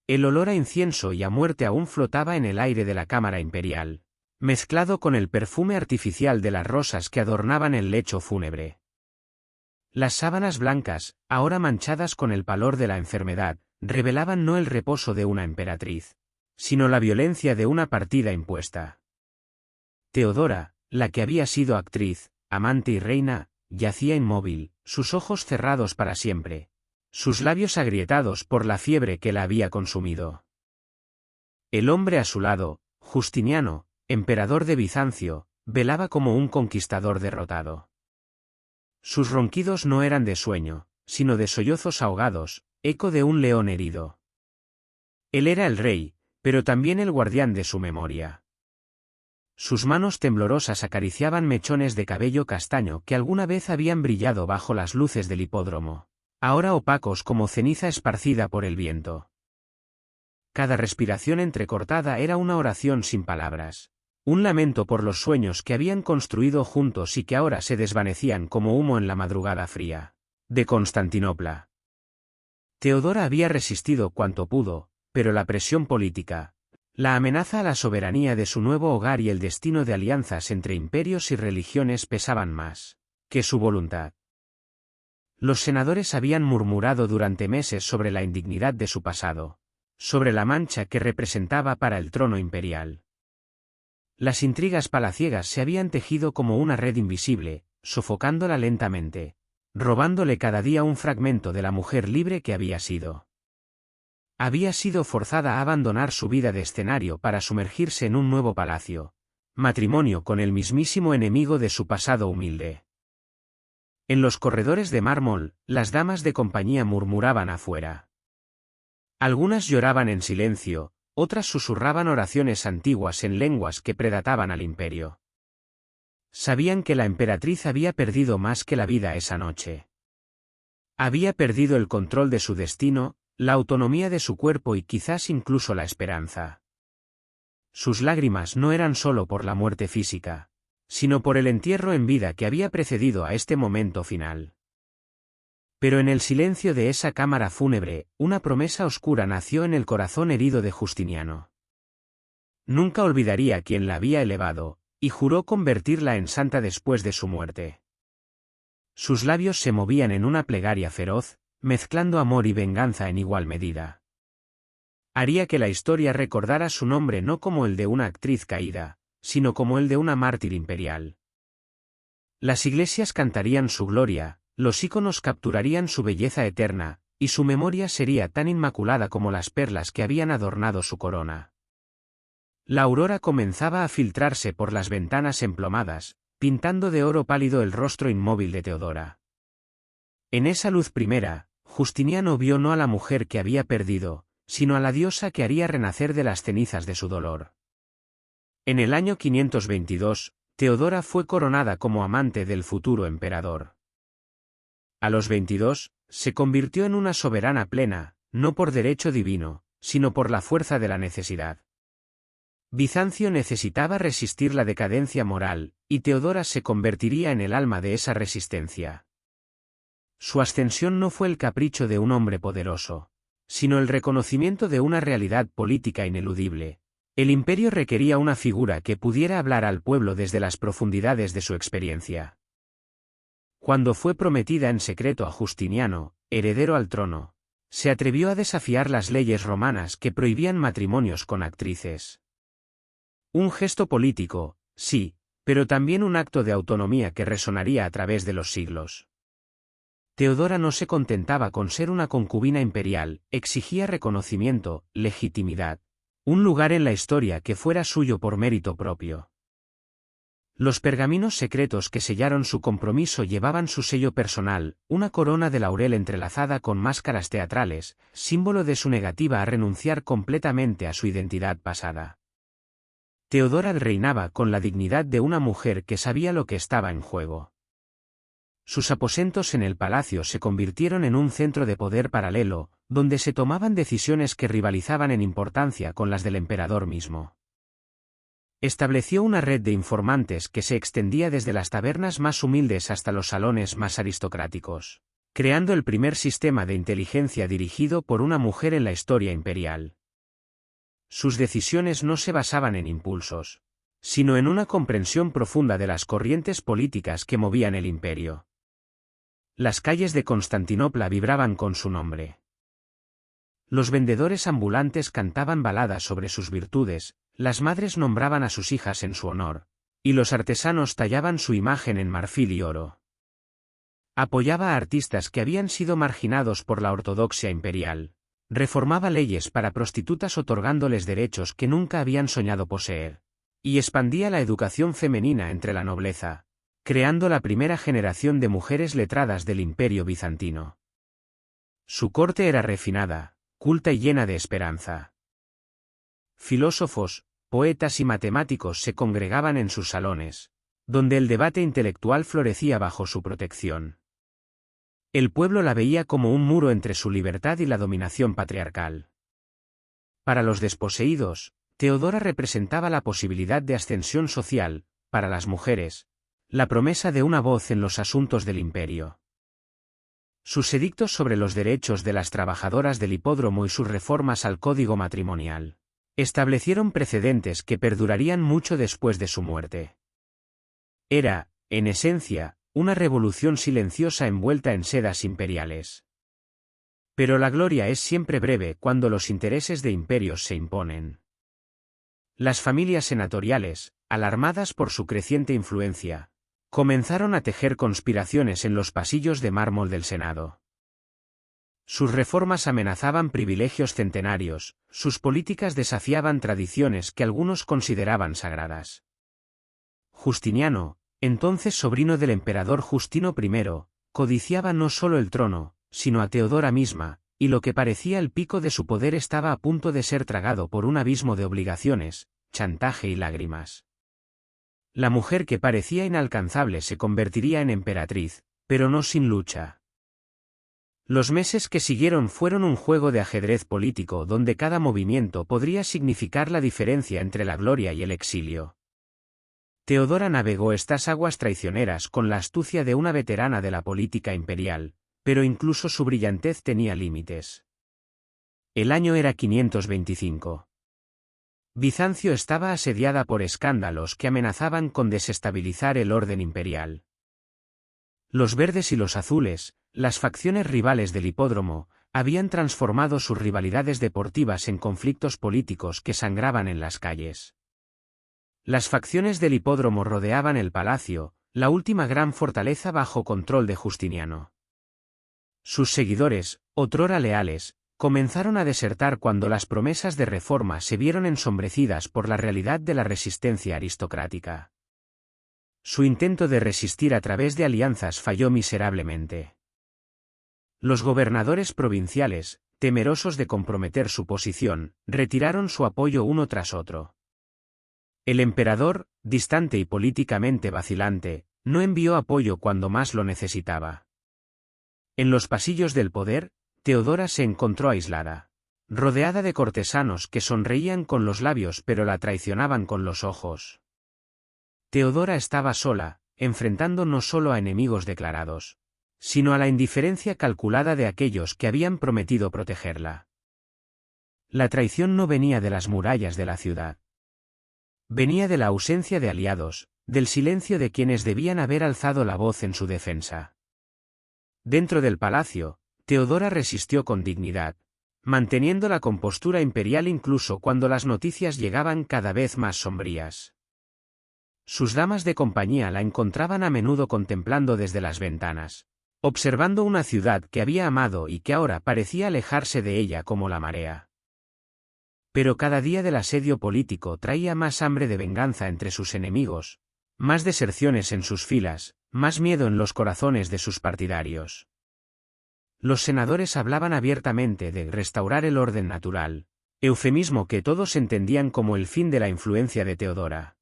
El olor a incienso y a muerte aún flotaba en el aire de la cámara imperial, mezclado con el perfume artificial de las rosas que adornaban el lecho fúnebre. Las sábanas blancas, ahora manchadas con el pálor de la enfermedad, revelaban no el reposo de una emperatriz, sino la violencia de una partida impuesta. Teodora, la que había sido actriz, amante y reina, yacía inmóvil, sus ojos cerrados para siempre, sus labios agrietados por la fiebre que la había consumido. El hombre a su lado, Justiniano, emperador de Bizancio, velaba como un conquistador derrotado. Sus ronquidos no eran de sueño, sino de sollozos ahogados, eco de un león herido. Él era el rey, pero también el guardián de su memoria. Sus manos temblorosas acariciaban mechones de cabello castaño que alguna vez habían brillado bajo las luces del hipódromo, ahora opacos como ceniza esparcida por el viento. Cada respiración entrecortada era una oración sin palabras, un lamento por los sueños que habían construido juntos y que ahora se desvanecían como humo en la madrugada fría de Constantinopla. Teodora había resistido cuanto pudo, pero la presión política, la amenaza a la soberanía de su nuevo hogar y el destino de alianzas entre imperios y religiones pesaban más que su voluntad. Los senadores habían murmurado durante meses sobre la indignidad de su pasado, sobre la mancha que representaba para el trono imperial. Las intrigas palaciegas se habían tejido como una red invisible, sofocándola lentamente, robándole cada día un fragmento de la mujer libre que había sido. Había sido forzada a abandonar su vida de escenario para sumergirse en un nuevo palacio, matrimonio con el mismísimo enemigo de su pasado humilde. En los corredores de mármol, las damas de compañía murmuraban afuera. Algunas lloraban en silencio, otras susurraban oraciones antiguas en lenguas que predataban al imperio. Sabían que la emperatriz había perdido más que la vida esa noche. Había perdido el control de su destino, la autonomía de su cuerpo y quizás incluso la esperanza. Sus lágrimas no eran solo por la muerte física, sino por el entierro en vida que había precedido a este momento final. Pero en el silencio de esa cámara fúnebre, una promesa oscura nació en el corazón herido de Justiniano. Nunca olvidaría quien la había elevado, y juró convertirla en santa después de su muerte. Sus labios se movían en una plegaria feroz, mezclando amor y venganza en igual medida. Haría que la historia recordara su nombre no como el de una actriz caída, sino como el de una mártir imperial. Las iglesias cantarían su gloria, los íconos capturarían su belleza eterna, y su memoria sería tan inmaculada como las perlas que habían adornado su corona. La aurora comenzaba a filtrarse por las ventanas emplomadas, pintando de oro pálido el rostro inmóvil de Teodora. En esa luz primera, Justiniano vio no a la mujer que había perdido, sino a la diosa que haría renacer de las cenizas de su dolor. En el año 522, Teodora fue coronada como amante del futuro emperador. A los 22, se convirtió en una soberana plena, no por derecho divino, sino por la fuerza de la necesidad. Bizancio necesitaba resistir la decadencia moral, y Teodora se convertiría en el alma de esa resistencia. Su ascensión no fue el capricho de un hombre poderoso, sino el reconocimiento de una realidad política ineludible. El imperio requería una figura que pudiera hablar al pueblo desde las profundidades de su experiencia. Cuando fue prometida en secreto a Justiniano, heredero al trono, se atrevió a desafiar las leyes romanas que prohibían matrimonios con actrices. Un gesto político, sí, pero también un acto de autonomía que resonaría a través de los siglos. Teodora no se contentaba con ser una concubina imperial, exigía reconocimiento, legitimidad, un lugar en la historia que fuera suyo por mérito propio. Los pergaminos secretos que sellaron su compromiso llevaban su sello personal, una corona de laurel entrelazada con máscaras teatrales, símbolo de su negativa a renunciar completamente a su identidad pasada. Teodora reinaba con la dignidad de una mujer que sabía lo que estaba en juego. Sus aposentos en el palacio se convirtieron en un centro de poder paralelo, donde se tomaban decisiones que rivalizaban en importancia con las del emperador mismo. Estableció una red de informantes que se extendía desde las tabernas más humildes hasta los salones más aristocráticos. creando el primer sistema de inteligencia dirigido por una mujer en la historia imperial. Sus decisiones no se basaban en impulsos, sino en una comprensión profunda de las corrientes políticas que movían el imperio. Las calles de Constantinopla vibraban con su nombre. Los vendedores ambulantes cantaban baladas sobre sus virtudes, las madres nombraban a sus hijas en su honor, y los artesanos tallaban su imagen en marfil y oro. Apoyaba a artistas que habían sido marginados por la ortodoxia imperial, reformaba leyes para prostitutas otorgándoles derechos que nunca habían soñado poseer, y expandía la educación femenina entre la nobleza, creando la primera generación de mujeres letradas del Imperio bizantino. Su corte era refinada, culta y llena de esperanza. Filósofos, poetas y matemáticos se congregaban en sus salones, donde el debate intelectual florecía bajo su protección. El pueblo la veía como un muro entre su libertad y la dominación patriarcal. Para los desposeídos, Teodora representaba la posibilidad de ascensión social, para las mujeres, la promesa de una voz en los asuntos del imperio. Sus edictos sobre los derechos de las trabajadoras del hipódromo y sus reformas al código matrimonial establecieron precedentes que perdurarían mucho después de su muerte. Era, en esencia, una revolución silenciosa envuelta en sedas imperiales. Pero la gloria es siempre breve cuando los intereses de imperios se imponen. Las familias senatoriales, alarmadas por su creciente influencia, comenzaron a tejer conspiraciones en los pasillos de mármol del Senado. Sus reformas amenazaban privilegios centenarios, sus políticas desafiaban tradiciones que algunos consideraban sagradas. Justiniano, entonces sobrino del emperador Justino I, codiciaba no solo el trono, sino a Teodora misma, y lo que parecía el pico de su poder estaba a punto de ser tragado por un abismo de obligaciones, chantaje y lágrimas. La mujer que parecía inalcanzable se convertiría en emperatriz, pero no sin lucha. Los meses que siguieron fueron un juego de ajedrez político donde cada movimiento podría significar la diferencia entre la gloria y el exilio. Teodora navegó estas aguas traicioneras con la astucia de una veterana de la política imperial, pero incluso su brillantez tenía límites. El año era 525. Bizancio estaba asediada por escándalos que amenazaban con desestabilizar el orden imperial. Los verdes y los azules, las facciones rivales del hipódromo, habían transformado sus rivalidades deportivas en conflictos políticos que sangraban en las calles. Las facciones del hipódromo rodeaban el palacio, la última gran fortaleza bajo control de Justiniano. Sus seguidores, otrora leales, comenzaron a desertar cuando las promesas de reforma se vieron ensombrecidas por la realidad de la resistencia aristocrática. Su intento de resistir a través de alianzas falló miserablemente. Los gobernadores provinciales, temerosos de comprometer su posición, retiraron su apoyo uno tras otro. El emperador, distante y políticamente vacilante, no envió apoyo cuando más lo necesitaba. En los pasillos del poder, Teodora se encontró aislada, rodeada de cortesanos que sonreían con los labios pero la traicionaban con los ojos. Teodora estaba sola, enfrentando no solo a enemigos declarados, sino a la indiferencia calculada de aquellos que habían prometido protegerla. La traición no venía de las murallas de la ciudad. Venía de la ausencia de aliados, del silencio de quienes debían haber alzado la voz en su defensa. Dentro del palacio, Teodora resistió con dignidad, manteniendo la compostura imperial incluso cuando las noticias llegaban cada vez más sombrías. Sus damas de compañía la encontraban a menudo contemplando desde las ventanas, observando una ciudad que había amado y que ahora parecía alejarse de ella como la marea. Pero cada día del asedio político traía más hambre de venganza entre sus enemigos, más deserciones en sus filas, más miedo en los corazones de sus partidarios. Los senadores hablaban abiertamente de restaurar el orden natural, eufemismo que todos entendían como el fin de la influencia de Teodora.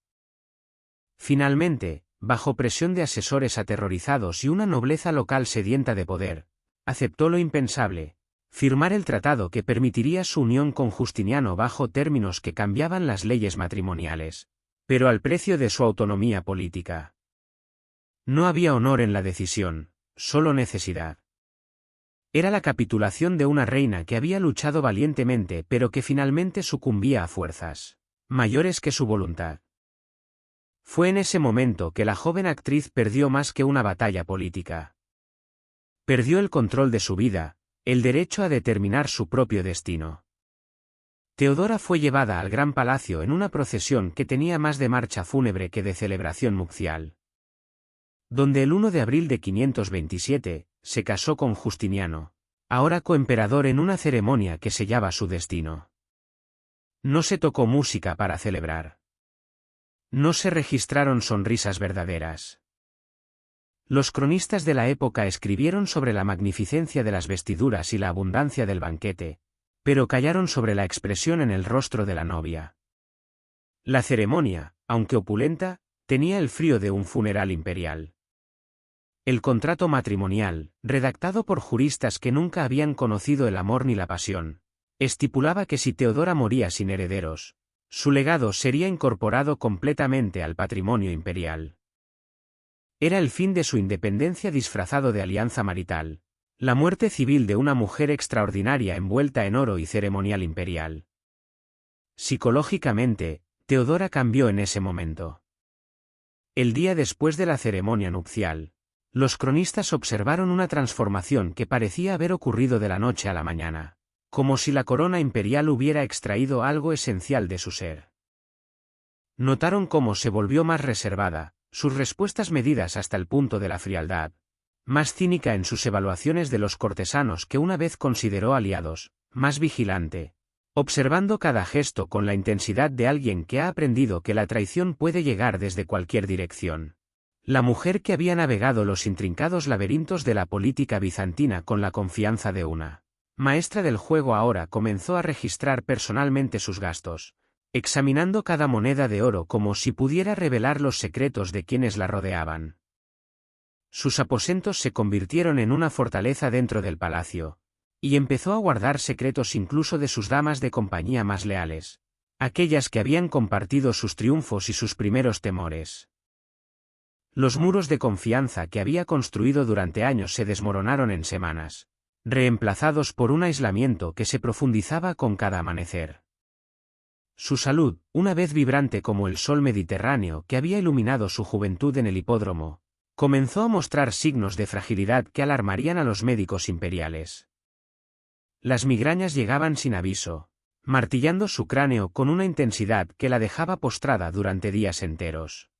Finalmente, bajo presión de asesores aterrorizados y una nobleza local sedienta de poder, aceptó lo impensable: firmar el tratado que permitiría su unión con Justiniano bajo términos que cambiaban las leyes matrimoniales, pero al precio de su autonomía política. No había honor en la decisión, solo necesidad. Era la capitulación de una reina que había luchado valientemente pero que finalmente sucumbía a fuerzas mayores que su voluntad. Fue en ese momento que la joven actriz perdió más que una batalla política. Perdió el control de su vida, el derecho a determinar su propio destino. Teodora fue llevada al gran palacio en una procesión que tenía más de marcha fúnebre que de celebración nupcial. Donde el 1 de abril de 527, se casó con Justiniano, ahora coemperador, en una ceremonia que sellaba su destino. No se tocó música para celebrar. No se registraron sonrisas verdaderas. Los cronistas de la época escribieron sobre la magnificencia de las vestiduras y la abundancia del banquete, pero callaron sobre la expresión en el rostro de la novia. La ceremonia, aunque opulenta, tenía el frío de un funeral imperial. El contrato matrimonial, redactado por juristas que nunca habían conocido el amor ni la pasión, estipulaba que si Teodora moría sin herederos, su legado sería incorporado completamente al patrimonio imperial. Era el fin de su independencia disfrazado de alianza marital, la muerte civil de una mujer extraordinaria envuelta en oro y ceremonial imperial. Psicológicamente, Teodora cambió en ese momento. El día después de la ceremonia nupcial, los cronistas observaron una transformación que parecía haber ocurrido de la noche a la mañana, como si la corona imperial hubiera extraído algo esencial de su ser. Notaron cómo se volvió más reservada, sus respuestas medidas hasta el punto de la frialdad, más cínica en sus evaluaciones de los cortesanos que una vez consideró aliados, más vigilante, observando cada gesto con la intensidad de alguien que ha aprendido que la traición puede llegar desde cualquier dirección. La mujer que había navegado los intrincados laberintos de la política bizantina con la confianza de una maestra del juego ahora comenzó a registrar personalmente sus gastos, examinando cada moneda de oro como si pudiera revelar los secretos de quienes la rodeaban. Sus aposentos se convirtieron en una fortaleza dentro del palacio, y empezó a guardar secretos incluso de sus damas de compañía más leales, aquellas que habían compartido sus triunfos y sus primeros temores. Los muros de confianza que había construido durante años se desmoronaron en semanas, reemplazados por un aislamiento que se profundizaba con cada amanecer. Su salud, una vez vibrante como el sol mediterráneo que había iluminado su juventud en el hipódromo, comenzó a mostrar signos de fragilidad que alarmarían a los médicos imperiales. Las migrañas llegaban sin aviso, martillando su cráneo con una intensidad que la dejaba postrada durante días enteros.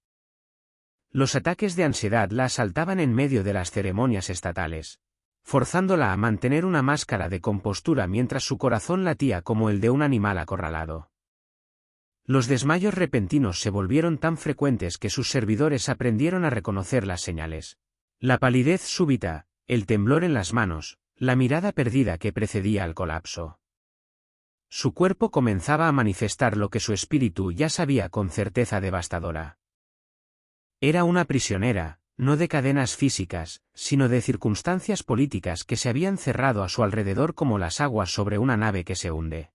Los ataques de ansiedad la asaltaban en medio de las ceremonias estatales, forzándola a mantener una máscara de compostura mientras su corazón latía como el de un animal acorralado. Los desmayos repentinos se volvieron tan frecuentes que sus servidores aprendieron a reconocer las señales. La palidez súbita, el temblor en las manos, la mirada perdida que precedía al colapso. Su cuerpo comenzaba a manifestar lo que su espíritu ya sabía con certeza devastadora. Era una prisionera, no de cadenas físicas, sino de circunstancias políticas que se habían cerrado a su alrededor como las aguas sobre una nave que se hunde.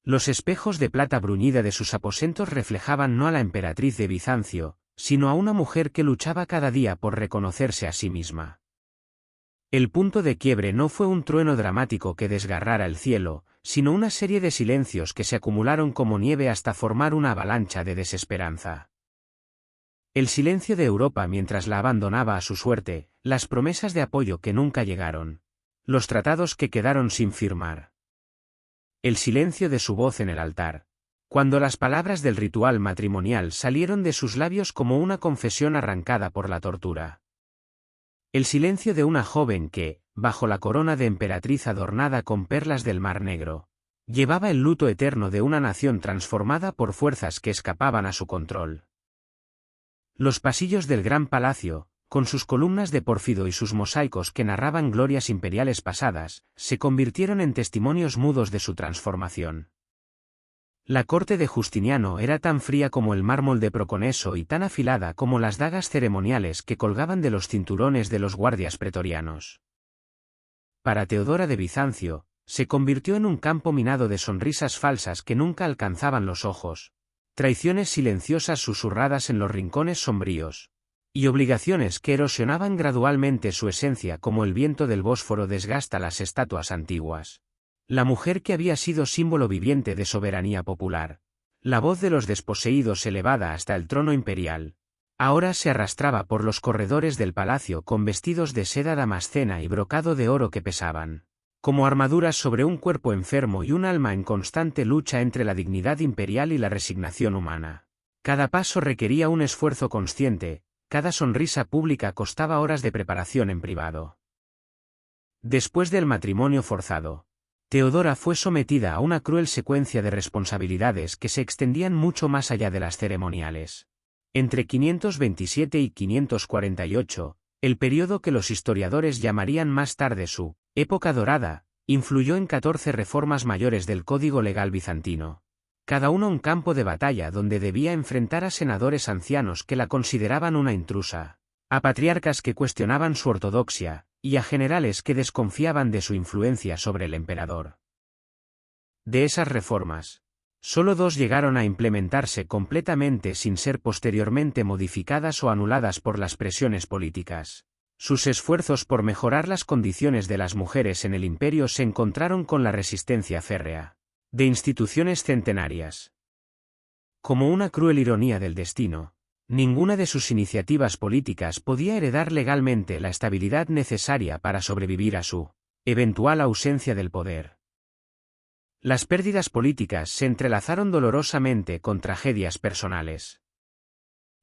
Los espejos de plata bruñida de sus aposentos reflejaban no a la emperatriz de Bizancio, sino a una mujer que luchaba cada día por reconocerse a sí misma. El punto de quiebre no fue un trueno dramático que desgarrara el cielo, sino una serie de silencios que se acumularon como nieve hasta formar una avalancha de desesperanza. El silencio de Europa mientras la abandonaba a su suerte, las promesas de apoyo que nunca llegaron, los tratados que quedaron sin firmar. El silencio de su voz en el altar, cuando las palabras del ritual matrimonial salieron de sus labios como una confesión arrancada por la tortura. El silencio de una joven que, bajo la corona de emperatriz adornada con perlas del Mar Negro, llevaba el luto eterno de una nación transformada por fuerzas que escapaban a su control. Los pasillos del gran palacio, con sus columnas de pórfido y sus mosaicos que narraban glorias imperiales pasadas, se convirtieron en testimonios mudos de su transformación. La corte de Justiniano era tan fría como el mármol de Proconeso y tan afilada como las dagas ceremoniales que colgaban de los cinturones de los guardias pretorianos. Para Teodora de Bizancio, se convirtió en un campo minado de sonrisas falsas que nunca alcanzaban los ojos, traiciones silenciosas susurradas en los rincones sombríos, y obligaciones que erosionaban gradualmente su esencia como el viento del Bósforo desgasta las estatuas antiguas. La mujer que había sido símbolo viviente de soberanía popular, la voz de los desposeídos elevada hasta el trono imperial, ahora se arrastraba por los corredores del palacio con vestidos de seda damascena y brocado de oro que pesaban como armaduras sobre un cuerpo enfermo y un alma en constante lucha entre la dignidad imperial y la resignación humana. Cada paso requería un esfuerzo consciente, cada sonrisa pública costaba horas de preparación en privado. Después del matrimonio forzado, Teodora fue sometida a una cruel secuencia de responsabilidades que se extendían mucho más allá de las ceremoniales. Entre 527 y 548, el periodo que los historiadores llamarían más tarde su época dorada, influyó en 14 reformas mayores del Código Legal bizantino. Cada uno un campo de batalla donde debía enfrentar a senadores ancianos que la consideraban una intrusa, a patriarcas que cuestionaban su ortodoxia, y a generales que desconfiaban de su influencia sobre el emperador. De esas reformas, solo 2 llegaron a implementarse completamente sin ser posteriormente modificadas o anuladas por las presiones políticas. Sus esfuerzos por mejorar las condiciones de las mujeres en el imperio se encontraron con la resistencia férrea de instituciones centenarias. Como una cruel ironía del destino, ninguna de sus iniciativas políticas podía heredar legalmente la estabilidad necesaria para sobrevivir a su eventual ausencia del poder. Las pérdidas políticas se entrelazaron dolorosamente con tragedias personales.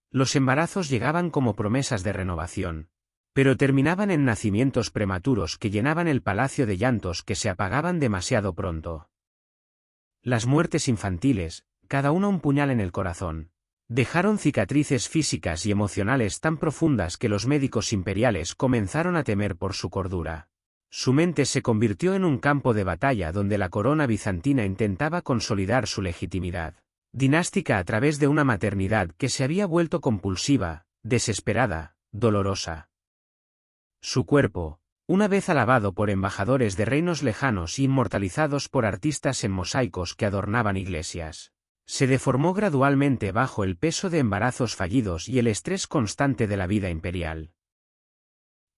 Los embarazos llegaban como promesas de renovación, pero terminaban en nacimientos prematuros que llenaban el palacio de llantos que se apagaban demasiado pronto. Las muertes infantiles, cada una un puñal en el corazón, dejaron cicatrices físicas y emocionales tan profundas que los médicos imperiales comenzaron a temer por su cordura. Su mente se convirtió en un campo de batalla donde la corona bizantina intentaba consolidar su legitimidad dinástica a través de una maternidad que se había vuelto compulsiva, desesperada, dolorosa. Su cuerpo, una vez alabado por embajadores de reinos lejanos e inmortalizados por artistas en mosaicos que adornaban iglesias, se deformó gradualmente bajo el peso de embarazos fallidos y el estrés constante de la vida imperial.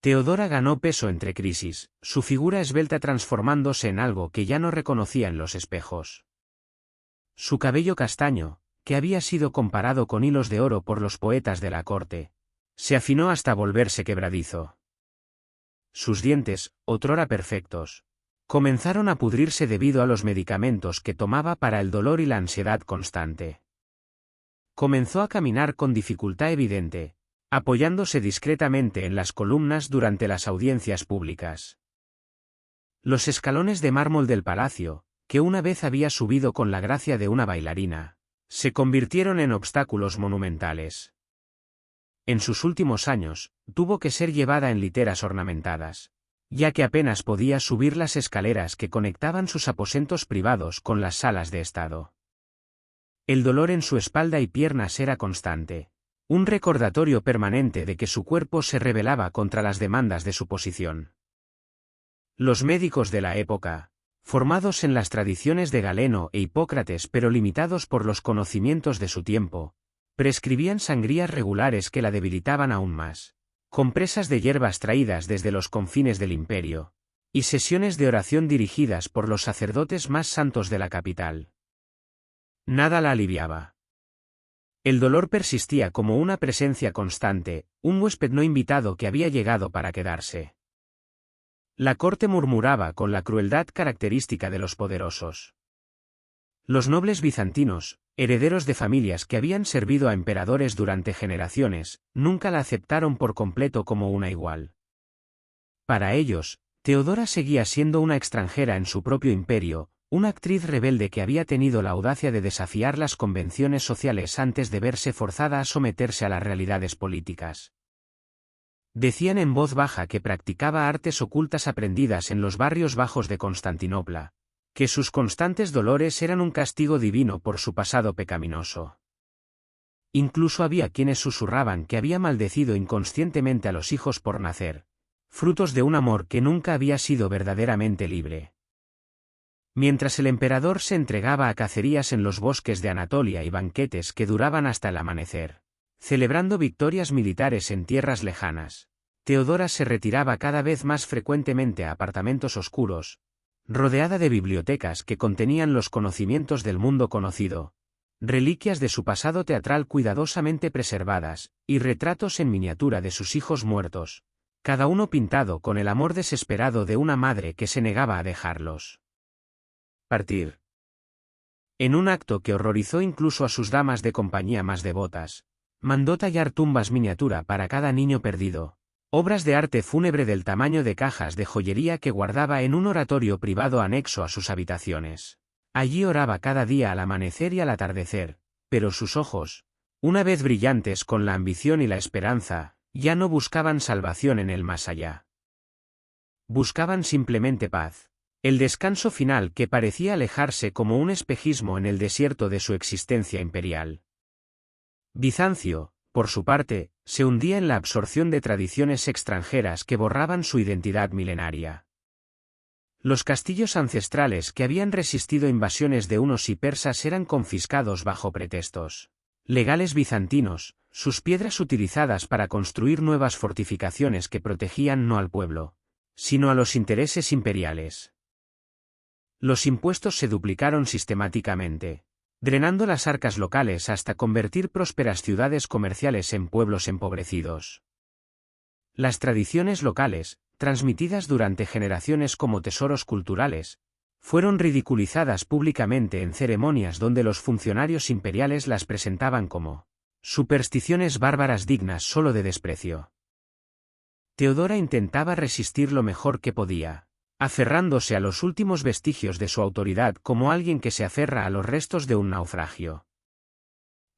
Teodora ganó peso entre crisis, su figura esbelta transformándose en algo que ya no reconocía en los espejos. Su cabello castaño, que había sido comparado con hilos de oro por los poetas de la corte, se afinó hasta volverse quebradizo. Sus dientes, otrora perfectos, comenzaron a pudrirse debido a los medicamentos que tomaba para el dolor y la ansiedad constante. Comenzó a caminar con dificultad evidente, apoyándose discretamente en las columnas durante las audiencias públicas. Los escalones de mármol del palacio, que una vez había subido con la gracia de una bailarina, se convirtieron en obstáculos monumentales. En sus últimos años, tuvo que ser llevada en literas ornamentadas, ya que apenas podía subir las escaleras que conectaban sus aposentos privados con las salas de estado. El dolor en su espalda y piernas era constante, un recordatorio permanente de que su cuerpo se rebelaba contra las demandas de su posición. Los médicos de la época, formados en las tradiciones de Galeno e Hipócrates pero limitados por los conocimientos de su tiempo, prescribían sangrías regulares que la debilitaban aún más, compresas de hierbas traídas desde los confines del imperio, y sesiones de oración dirigidas por los sacerdotes más santos de la capital. Nada la aliviaba. El dolor persistía como una presencia constante, un huésped no invitado que había llegado para quedarse. La corte murmuraba con la crueldad característica de los poderosos. Los nobles bizantinos, herederos de familias que habían servido a emperadores durante generaciones, nunca la aceptaron por completo como una igual. Para ellos, Teodora seguía siendo una extranjera en su propio imperio, una actriz rebelde que había tenido la audacia de desafiar las convenciones sociales antes de verse forzada a someterse a las realidades políticas. Decían en voz baja que practicaba artes ocultas aprendidas en los barrios bajos de Constantinopla, que sus constantes dolores eran un castigo divino por su pasado pecaminoso. Incluso había quienes susurraban que había maldecido inconscientemente a los hijos por nacer, frutos de un amor que nunca había sido verdaderamente libre. Mientras el emperador se entregaba a cacerías en los bosques de Anatolia y banquetes que duraban hasta el amanecer, celebrando victorias militares en tierras lejanas. Teodora se retiraba cada vez más frecuentemente a apartamentos oscuros, rodeada de bibliotecas que contenían los conocimientos del mundo conocido, reliquias de su pasado teatral cuidadosamente preservadas, y retratos en miniatura de sus hijos muertos, cada uno pintado con el amor desesperado de una madre que se negaba a dejarlos partir. En un acto que horrorizó incluso a sus damas de compañía más devotas, mandó tallar tumbas miniatura para cada niño perdido, obras de arte fúnebre del tamaño de cajas de joyería que guardaba en un oratorio privado anexo a sus habitaciones. Allí oraba cada día al amanecer y al atardecer, pero sus ojos, una vez brillantes con la ambición y la esperanza, ya no buscaban salvación en el más allá. Buscaban simplemente paz, el descanso final que parecía alejarse como un espejismo en el desierto de su existencia imperial. Bizancio, por su parte, se hundía en la absorción de tradiciones extranjeras que borraban su identidad milenaria. Los castillos ancestrales que habían resistido invasiones de hunos y persas eran confiscados bajo pretextos legales bizantinos, sus piedras utilizadas para construir nuevas fortificaciones que protegían no al pueblo, sino a los intereses imperiales. Los impuestos se duplicaron sistemáticamente, drenando las arcas locales hasta convertir prósperas ciudades comerciales en pueblos empobrecidos. Las tradiciones locales, transmitidas durante generaciones como tesoros culturales, fueron ridiculizadas públicamente en ceremonias donde los funcionarios imperiales las presentaban como supersticiones bárbaras dignas solo de desprecio. Teodora intentaba resistir lo mejor que podía, aferrándose a los últimos vestigios de su autoridad como alguien que se aferra a los restos de un naufragio.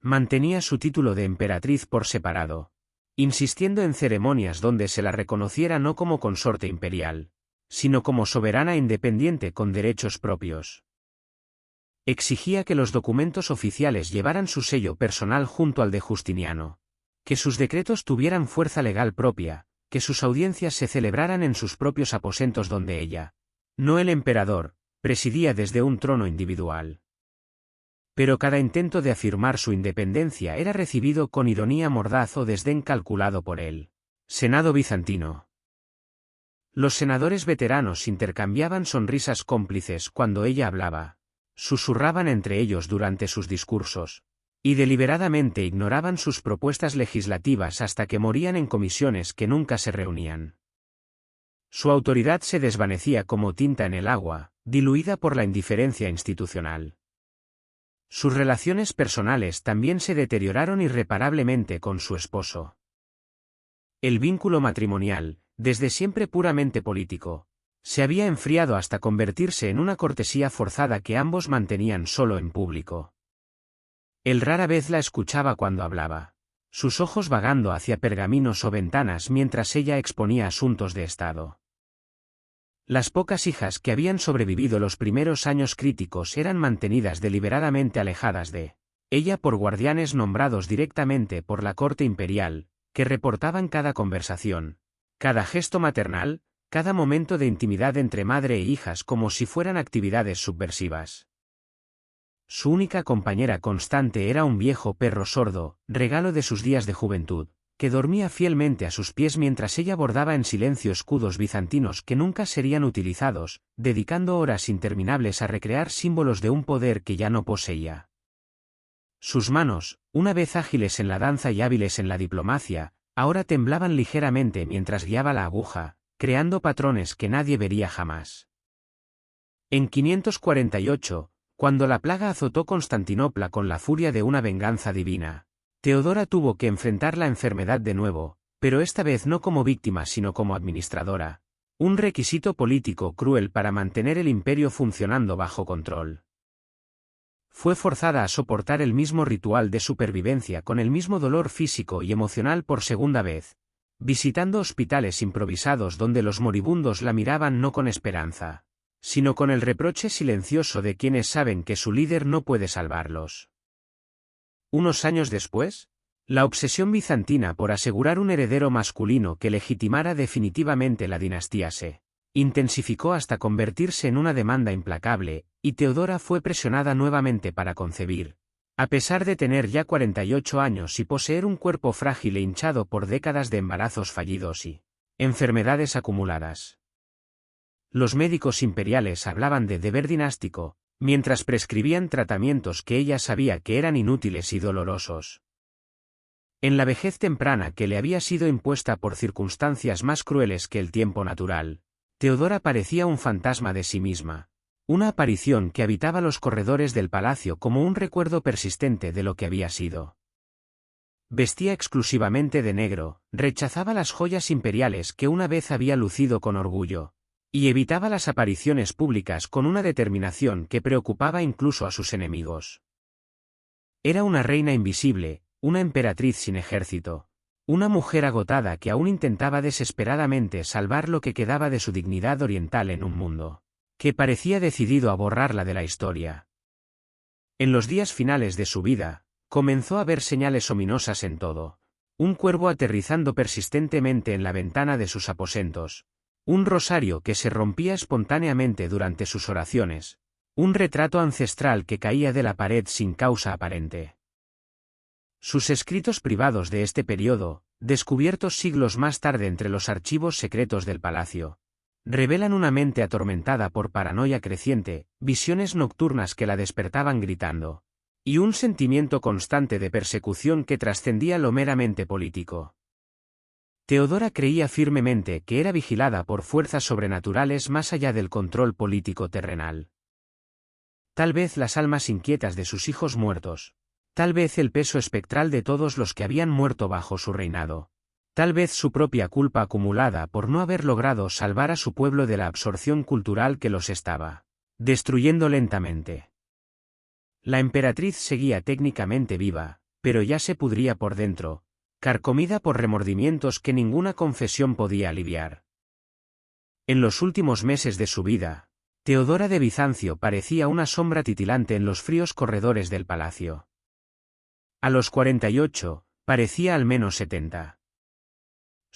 Mantenía su título de emperatriz por separado, insistiendo en ceremonias donde se la reconociera no como consorte imperial, sino como soberana independiente con derechos propios. Exigía que los documentos oficiales llevaran su sello personal junto al de Justiniano, que sus decretos tuvieran fuerza legal propia, que sus audiencias se celebraran en sus propios aposentos donde ella, no el emperador, presidía desde un trono individual. Pero cada intento de afirmar su independencia era recibido con ironía mordaz o desdén calculado por el Senado bizantino. Los senadores veteranos intercambiaban sonrisas cómplices cuando ella hablaba, susurraban entre ellos durante sus discursos, y deliberadamente ignoraban sus propuestas legislativas hasta que morían en comisiones que nunca se reunían. Su autoridad se desvanecía como tinta en el agua, diluida por la indiferencia institucional. Sus relaciones personales también se deterioraron irreparablemente con su esposo. El vínculo matrimonial, desde siempre puramente político, se había enfriado hasta convertirse en una cortesía forzada que ambos mantenían solo en público. Él rara vez la escuchaba cuando hablaba, sus ojos vagando hacia pergaminos o ventanas mientras ella exponía asuntos de Estado. Las pocas hijas que habían sobrevivido los primeros años críticos eran mantenidas deliberadamente alejadas de ella por guardianes nombrados directamente por la corte imperial, que reportaban cada conversación, cada gesto maternal, cada momento de intimidad entre madre e hijas como si fueran actividades subversivas. Su única compañera constante era un viejo perro sordo, regalo de sus días de juventud, que dormía fielmente a sus pies mientras ella bordaba en silencio escudos bizantinos que nunca serían utilizados, dedicando horas interminables a recrear símbolos de un poder que ya no poseía. Sus manos, una vez ágiles en la danza y hábiles en la diplomacia, ahora temblaban ligeramente mientras guiaba la aguja, creando patrones que nadie vería jamás. En 548, cuando la plaga azotó Constantinopla con la furia de una venganza divina, Teodora tuvo que enfrentar la enfermedad de nuevo, pero esta vez no como víctima sino como administradora, un requisito político cruel para mantener el imperio funcionando bajo control. Fue forzada a soportar el mismo ritual de supervivencia con el mismo dolor físico y emocional por segunda vez, visitando hospitales improvisados donde los moribundos la miraban no con esperanza, sino con el reproche silencioso de quienes saben que su líder no puede salvarlos. Unos años después, la obsesión bizantina por asegurar un heredero masculino que legitimara definitivamente la dinastía se intensificó hasta convertirse en una demanda implacable, y Teodora fue presionada nuevamente para concebir, A pesar de tener ya 48 años y poseer un cuerpo frágil e hinchado por décadas de embarazos fallidos y enfermedades acumuladas. Los médicos imperiales hablaban de deber dinástico, mientras prescribían tratamientos que ella sabía que eran inútiles y dolorosos. En la vejez temprana que le había sido impuesta por circunstancias más crueles que el tiempo natural, Teodora parecía un fantasma de sí misma, una aparición que habitaba los corredores del palacio como un recuerdo persistente de lo que había sido. Vestía exclusivamente de negro, rechazaba las joyas imperiales que una vez había lucido con orgullo, y evitaba las apariciones públicas con una determinación que preocupaba incluso a sus enemigos. Era una reina invisible, una emperatriz sin ejército, una mujer agotada que aún intentaba desesperadamente salvar lo que quedaba de su dignidad oriental en un mundo que parecía decidido a borrarla de la historia. En los días finales de su vida, comenzó a ver señales ominosas en todo. Un cuervo aterrizando persistentemente en la ventana de sus aposentos, un rosario que se rompía espontáneamente durante sus oraciones, un retrato ancestral que caía de la pared sin causa aparente. Sus escritos privados de este periodo, descubiertos siglos más tarde entre los archivos secretos del palacio, revelan una mente atormentada por paranoia creciente, visiones nocturnas que la despertaban gritando, y un sentimiento constante de persecución que trascendía lo meramente político. Teodora creía firmemente que era vigilada por fuerzas sobrenaturales más allá del control político terrenal. Tal vez las almas inquietas de sus hijos muertos, tal vez el peso espectral de todos los que habían muerto bajo su reinado. Tal vez su propia culpa acumulada por no haber logrado salvar a su pueblo de la absorción cultural que los estaba destruyendo lentamente. La emperatriz seguía técnicamente viva, pero ya se pudría por dentro, carcomida por remordimientos que ninguna confesión podía aliviar. En los últimos meses de su vida, Teodora de Bizancio parecía una sombra titilante en los fríos corredores del palacio. A los 48, parecía al menos 70.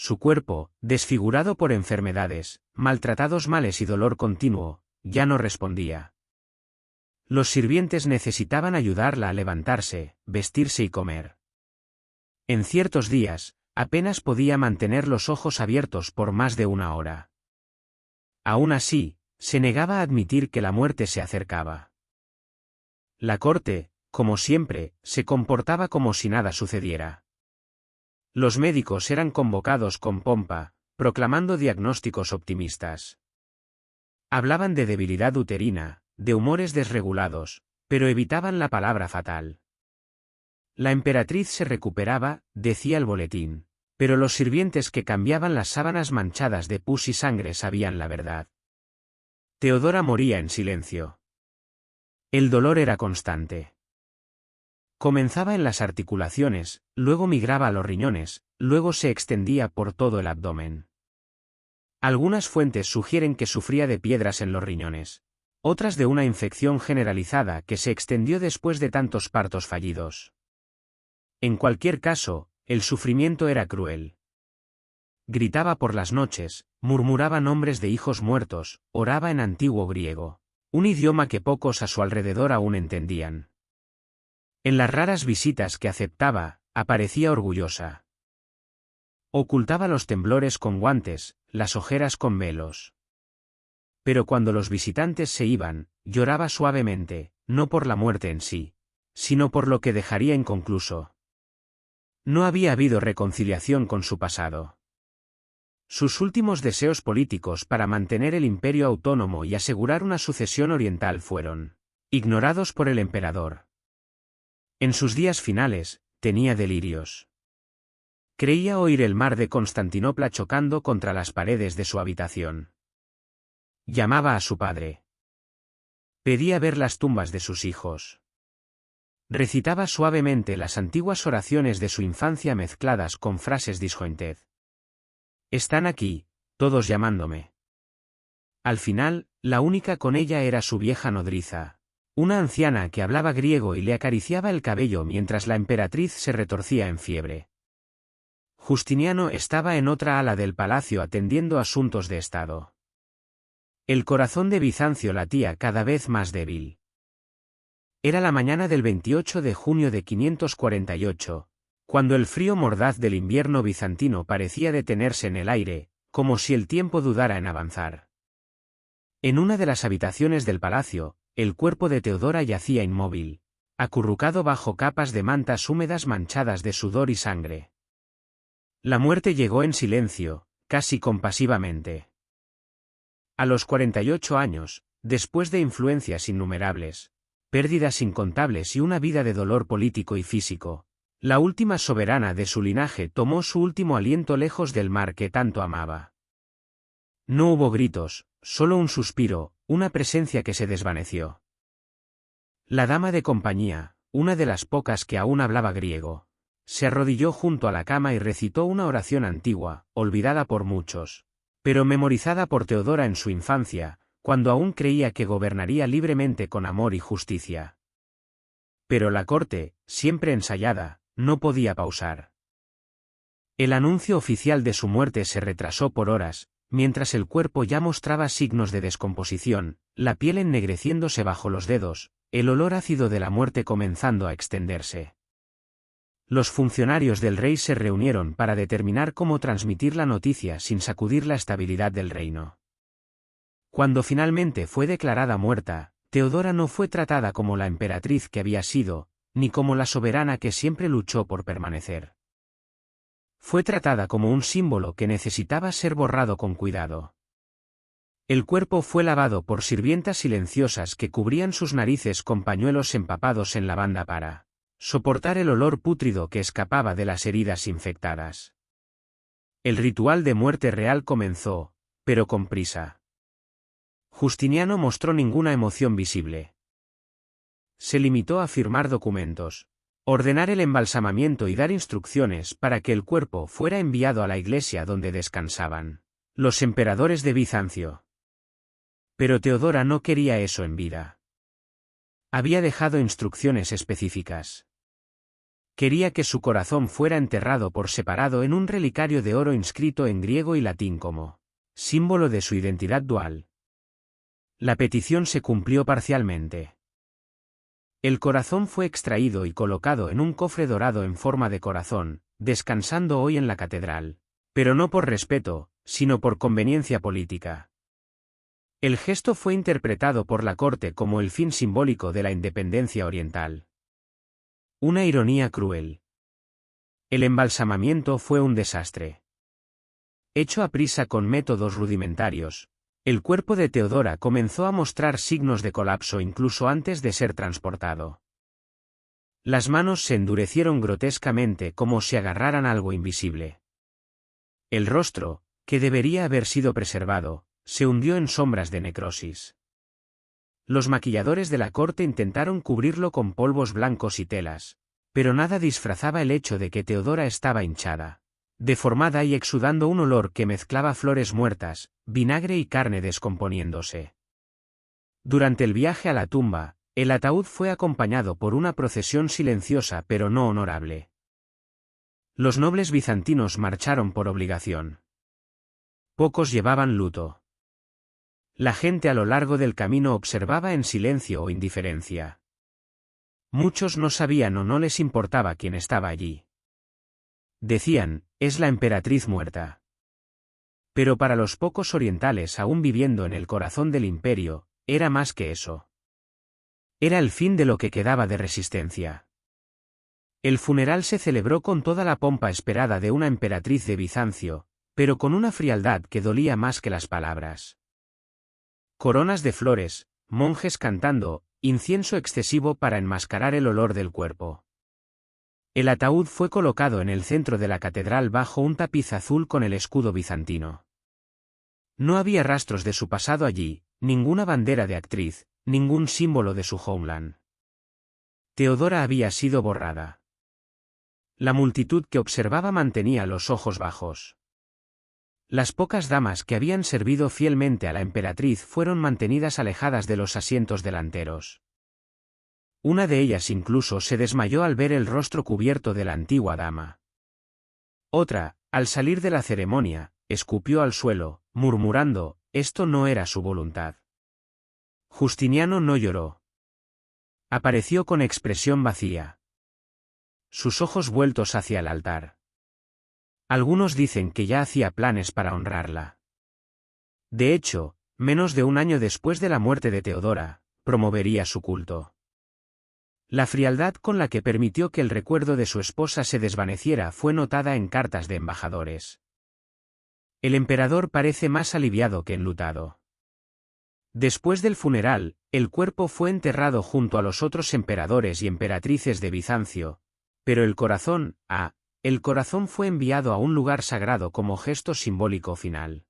Su cuerpo, desfigurado por enfermedades, maltratados males y dolor continuo, ya no respondía. Los sirvientes necesitaban ayudarla a levantarse, vestirse y comer. En ciertos días, apenas podía mantener los ojos abiertos por más de una hora. Aún así, se negaba a admitir que la muerte se acercaba. La corte, como siempre, se comportaba como si nada sucediera. Los médicos eran convocados con pompa, proclamando diagnósticos optimistas. Hablaban de debilidad uterina, de humores desregulados, pero evitaban la palabra fatal. La emperatriz se recuperaba, decía el boletín, pero los sirvientes que cambiaban las sábanas manchadas de pus y sangre sabían la verdad. Teodora moría en silencio. El dolor era constante. Comenzaba en las articulaciones, luego migraba a los riñones, luego se extendía por todo el abdomen. Algunas fuentes sugieren que sufría de piedras en los riñones, otras de una infección generalizada que se extendió después de tantos partos fallidos. En cualquier caso, el sufrimiento era cruel. Gritaba por las noches, murmuraba nombres de hijos muertos, oraba en antiguo griego, un idioma que pocos a su alrededor aún entendían. En las raras visitas que aceptaba, aparecía orgullosa. Ocultaba los temblores con guantes, las ojeras con velos. Pero cuando los visitantes se iban, lloraba suavemente, no por la muerte en sí, sino por lo que dejaría inconcluso. No había habido reconciliación con su pasado. Sus últimos deseos políticos para mantener el imperio autónomo y asegurar una sucesión oriental fueron ignorados por el emperador. En sus días finales, tenía delirios. Creía oír el mar de Constantinopla chocando contra las paredes de su habitación. Llamaba a su padre. Pedía ver las tumbas de sus hijos. Recitaba suavemente las antiguas oraciones de su infancia mezcladas con frases disjointed. Están aquí, todos llamándome. Al final, la única con ella era su vieja nodriza, una anciana que hablaba griego y le acariciaba el cabello mientras la emperatriz se retorcía en fiebre. Justiniano estaba en otra ala del palacio atendiendo asuntos de estado. El corazón de Bizancio latía cada vez más débil. Era la mañana del 28 de junio de 548, cuando el frío mordaz del invierno bizantino parecía detenerse en el aire, como si el tiempo dudara en avanzar. En una de las habitaciones del palacio, el cuerpo de Teodora yacía inmóvil, acurrucado bajo capas de mantas húmedas manchadas de sudor y sangre. La muerte llegó en silencio, casi compasivamente. A los 48 años, después de influencias innumerables, pérdidas incontables y una vida de dolor político y físico, la última soberana de su linaje tomó su último aliento lejos del mar que tanto amaba. No hubo gritos, solo un suspiro, una presencia que se desvaneció. La dama de compañía, una de las pocas que aún hablaba griego, se arrodilló junto a la cama y recitó una oración antigua, olvidada por muchos, pero memorizada por Teodora en su infancia, cuando aún creía que gobernaría libremente con amor y justicia. Pero la corte, siempre ensayada, no podía pausar. El anuncio oficial de su muerte se retrasó por horas, mientras el cuerpo ya mostraba signos de descomposición, la piel ennegreciéndose bajo los dedos, el olor ácido de la muerte comenzando a extenderse. Los funcionarios del rey se reunieron para determinar cómo transmitir la noticia sin sacudir la estabilidad del reino. Cuando finalmente fue declarada muerta, Teodora no fue tratada como la emperatriz que había sido, ni como la soberana que siempre luchó por permanecer. Fue tratada como un símbolo que necesitaba ser borrado con cuidado. El cuerpo fue lavado por sirvientas silenciosas que cubrían sus narices con pañuelos empapados en lavanda para soportar el olor pútrido que escapaba de las heridas infectadas. El ritual de muerte real comenzó, pero con prisa. Justiniano mostró ninguna emoción visible. Se limitó a firmar documentos, ordenar el embalsamamiento y dar instrucciones para que el cuerpo fuera enviado a la iglesia donde descansaban los emperadores de Bizancio. Pero Teodora no quería eso en vida. Había dejado instrucciones específicas. Quería que su corazón fuera enterrado por separado en un relicario de oro inscrito en griego y latín como símbolo de su identidad dual. La petición se cumplió parcialmente. El corazón fue extraído y colocado en un cofre dorado en forma de corazón, descansando hoy en la catedral, pero no por respeto, sino por conveniencia política. El gesto fue interpretado por la corte como el fin simbólico de la independencia oriental. Una ironía cruel. El embalsamamiento fue un desastre. Hecho a prisa con métodos rudimentarios, el cuerpo de Teodora comenzó a mostrar signos de colapso incluso antes de ser transportado. Las manos se endurecieron grotescamente como si agarraran algo invisible. El rostro, que debería haber sido preservado, se hundió en sombras de necrosis. Los maquilladores de la corte intentaron cubrirlo con polvos blancos y telas, pero nada disfrazaba el hecho de que Teodora estaba hinchada, deformada y exudando un olor que mezclaba flores muertas, vinagre y carne descomponiéndose. Durante el viaje a la tumba, el ataúd fue acompañado por una procesión silenciosa pero no honorable. Los nobles bizantinos marcharon por obligación. Pocos llevaban luto. La gente a lo largo del camino observaba en silencio o indiferencia. Muchos no sabían o no les importaba quién estaba allí. Decían, es la emperatriz muerta. Pero para los pocos orientales aún viviendo en el corazón del imperio, era más que eso. Era el fin de lo que quedaba de resistencia. El funeral se celebró con toda la pompa esperada de una emperatriz de Bizancio, pero con una frialdad que dolía más que las palabras. Coronas de flores, monjes cantando, incienso excesivo para enmascarar el olor del cuerpo. El ataúd fue colocado en el centro de la catedral bajo un tapiz azul con el escudo bizantino. No había rastros de su pasado allí, ninguna bandera de actriz, ningún símbolo de su homeland. Teodora había sido borrada. La multitud que observaba mantenía los ojos bajos. Las pocas damas que habían servido fielmente a la emperatriz fueron mantenidas alejadas de los asientos delanteros. Una de ellas incluso se desmayó al ver el rostro cubierto de la antigua dama. Otra, al salir de la ceremonia, escupió al suelo, murmurando, esto no era su voluntad. Justiniano no lloró. Apareció con expresión vacía. Sus ojos vueltos hacia el altar. Algunos dicen que ya hacía planes para honrarla. De hecho, menos de un año después de la muerte de Teodora, promovería su culto. La frialdad con la que permitió que el recuerdo de su esposa se desvaneciera fue notada en cartas de embajadores. El emperador parece más aliviado que enlutado. Después del funeral, el cuerpo fue enterrado junto a los otros emperadores y emperatrices de Bizancio, pero el corazón fue enviado a un lugar sagrado como gesto simbólico final.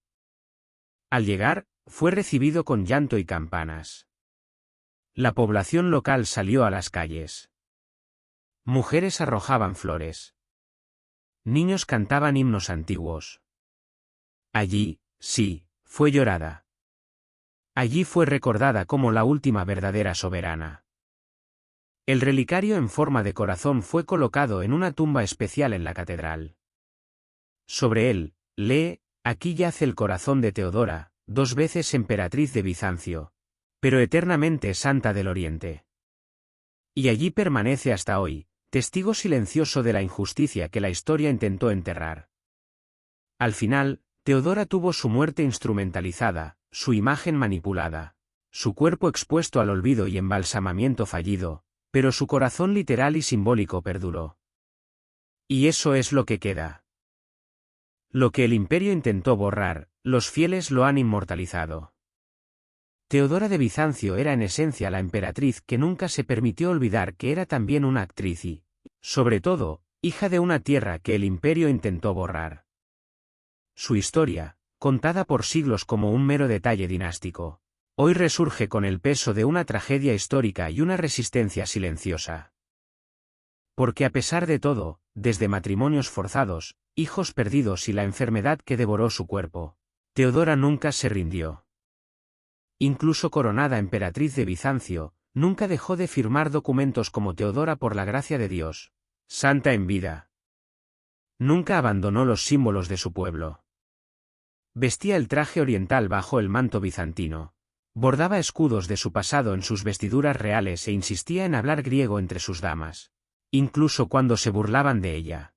Al llegar, fue recibido con llanto y campanas. La población local salió a las calles. Mujeres arrojaban flores. Niños cantaban himnos antiguos. Allí, sí, fue llorada. Allí fue recordada como la última verdadera soberana. El relicario en forma de corazón fue colocado en una tumba especial en la catedral. Sobre él, lee: aquí yace el corazón de Teodora, 2 veces emperatriz de Bizancio, pero eternamente santa del Oriente. Y allí permanece hasta hoy, testigo silencioso de la injusticia que la historia intentó enterrar. Al final, Teodora tuvo su muerte instrumentalizada, su imagen manipulada, su cuerpo expuesto al olvido y embalsamamiento fallido, pero su corazón literal y simbólico perduró. Y eso es lo que queda. Lo que el imperio intentó borrar, los fieles lo han inmortalizado. Teodora de Bizancio era en esencia la emperatriz que nunca se permitió olvidar que era también una actriz y, sobre todo, hija de una tierra que el imperio intentó borrar. Su historia, contada por siglos como un mero detalle dinástico, hoy resurge con el peso de una tragedia histórica y una resistencia silenciosa. Porque a pesar de todo, desde matrimonios forzados, hijos perdidos y la enfermedad que devoró su cuerpo, Teodora nunca se rindió. Incluso coronada emperatriz de Bizancio, nunca dejó de firmar documentos como Teodora por la gracia de Dios, santa en vida. Nunca abandonó los símbolos de su pueblo. Vestía el traje oriental bajo el manto bizantino. Bordaba escudos de su pasado en sus vestiduras reales e insistía en hablar griego entre sus damas, incluso cuando se burlaban de ella.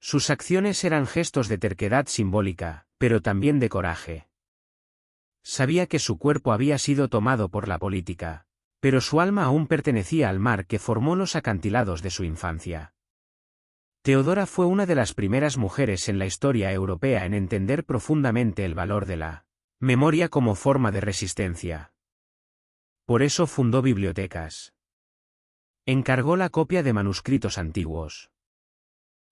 Sus acciones eran gestos de terquedad simbólica, pero también de coraje. Sabía que su cuerpo había sido tomado por la política, pero su alma aún pertenecía al mar que formó los acantilados de su infancia. Teodora fue una de las primeras mujeres en la historia europea en entender profundamente el valor de la memoria como forma de resistencia. Por eso fundó bibliotecas. Encargó la copia de manuscritos antiguos.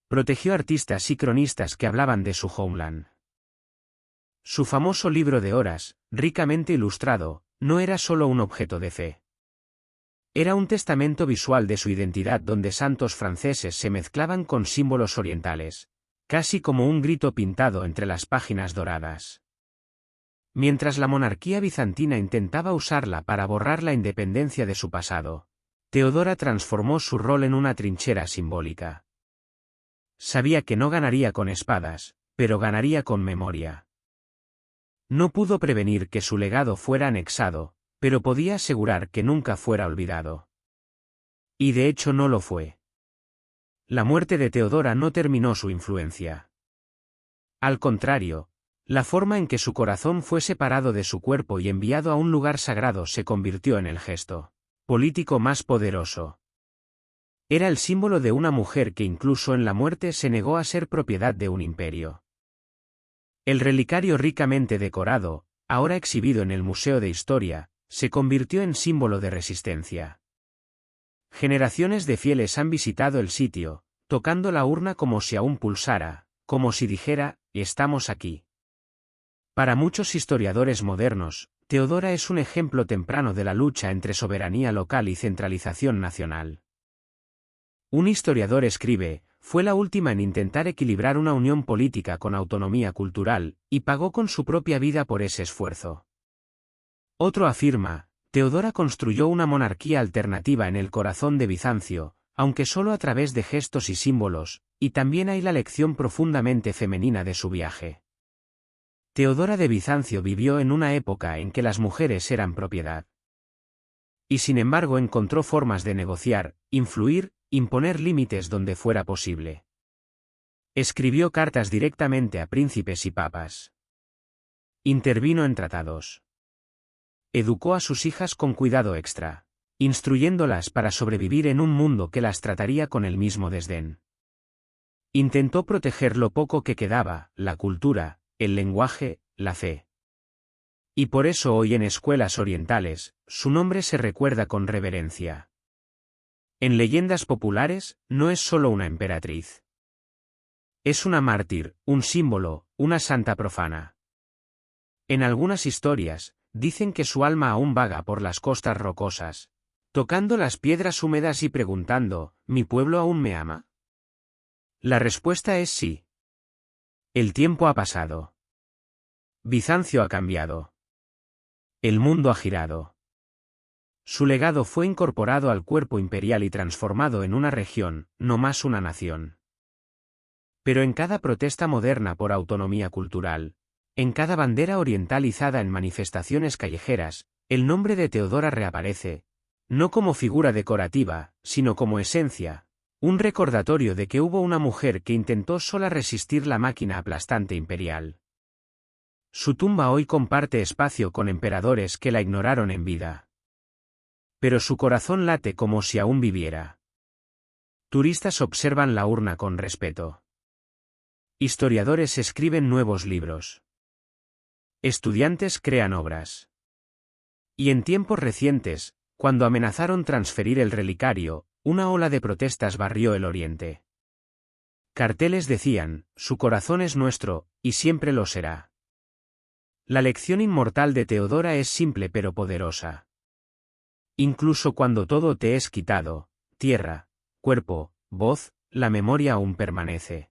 Protegió artistas y cronistas que hablaban de su homeland. Su famoso libro de horas, ricamente ilustrado, no era solo un objeto de fe. Era un testamento visual de su identidad donde santos franceses se mezclaban con símbolos orientales, casi como un grito pintado entre las páginas doradas. Mientras la monarquía bizantina intentaba usarla para borrar la independencia de su pasado, Teodora transformó su rol en una trinchera simbólica. Sabía que no ganaría con espadas, pero ganaría con memoria. No pudo prevenir que su legado fuera anexado, pero podía asegurar que nunca fuera olvidado. Y de hecho no lo fue. La muerte de Teodora no terminó su influencia. Al contrario, la forma en que su corazón fue separado de su cuerpo y enviado a un lugar sagrado se convirtió en el gesto político más poderoso. Era el símbolo de una mujer que incluso en la muerte se negó a ser propiedad de un imperio. El relicario ricamente decorado, ahora exhibido en el Museo de Historia, se convirtió en símbolo de resistencia. Generaciones de fieles han visitado el sitio, tocando la urna como si aún pulsara, como si dijera, estamos aquí. Para muchos historiadores modernos, Teodora es un ejemplo temprano de la lucha entre soberanía local y centralización nacional. Un historiador escribe, fue la última en intentar equilibrar una unión política con autonomía cultural, y pagó con su propia vida por ese esfuerzo. Otro afirma, Teodora construyó una monarquía alternativa en el corazón de Bizancio, aunque solo a través de gestos y símbolos, y también hay la lección profundamente femenina de su viaje. Teodora de Bizancio vivió en una época en que las mujeres eran propiedad. Y sin embargo encontró formas de negociar, influir, imponer límites donde fuera posible. Escribió cartas directamente a príncipes y papas. Intervino en tratados. Educó a sus hijas con cuidado extra, instruyéndolas para sobrevivir en un mundo que las trataría con el mismo desdén. Intentó proteger lo poco que quedaba, la cultura, el lenguaje, la fe. Y por eso hoy en escuelas orientales, su nombre se recuerda con reverencia. En leyendas populares, no es solo una emperatriz. Es una mártir, un símbolo, una santa profana. En algunas historias, dicen que su alma aún vaga por las costas rocosas, tocando las piedras húmedas y preguntando, ¿mi pueblo aún me ama? La respuesta es sí. El tiempo ha pasado. Bizancio ha cambiado. El mundo ha girado. Su legado fue incorporado al cuerpo imperial y transformado en una región, no más una nación. Pero en cada protesta moderna por autonomía cultural, en cada bandera oriental izada en manifestaciones callejeras, el nombre de Teodora reaparece, no como figura decorativa, sino como esencia, un recordatorio de que hubo una mujer que intentó sola resistir la máquina aplastante imperial. Su tumba hoy comparte espacio con emperadores que la ignoraron en vida. Pero su corazón late como si aún viviera. Turistas observan la urna con respeto. Historiadores escriben nuevos libros. Estudiantes crean obras. Y en tiempos recientes, cuando amenazaron transferir el relicario, una ola de protestas barrió el oriente. Carteles decían, su corazón es nuestro, y siempre lo será. La lección inmortal de Teodora es simple pero poderosa. Incluso cuando todo te es quitado, tierra, cuerpo, voz, la memoria aún permanece.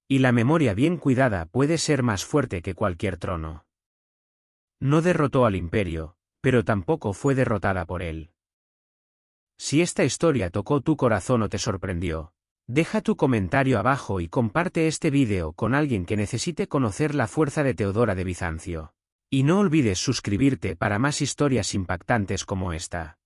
Y la memoria bien cuidada puede ser más fuerte que cualquier trono. No derrotó al imperio, pero tampoco fue derrotada por él. Si esta historia tocó tu corazón o te sorprendió, deja tu comentario abajo y comparte este vídeo con alguien que necesite conocer la fuerza de Teodora de Bizancio. Y no olvides suscribirte para más historias impactantes como esta.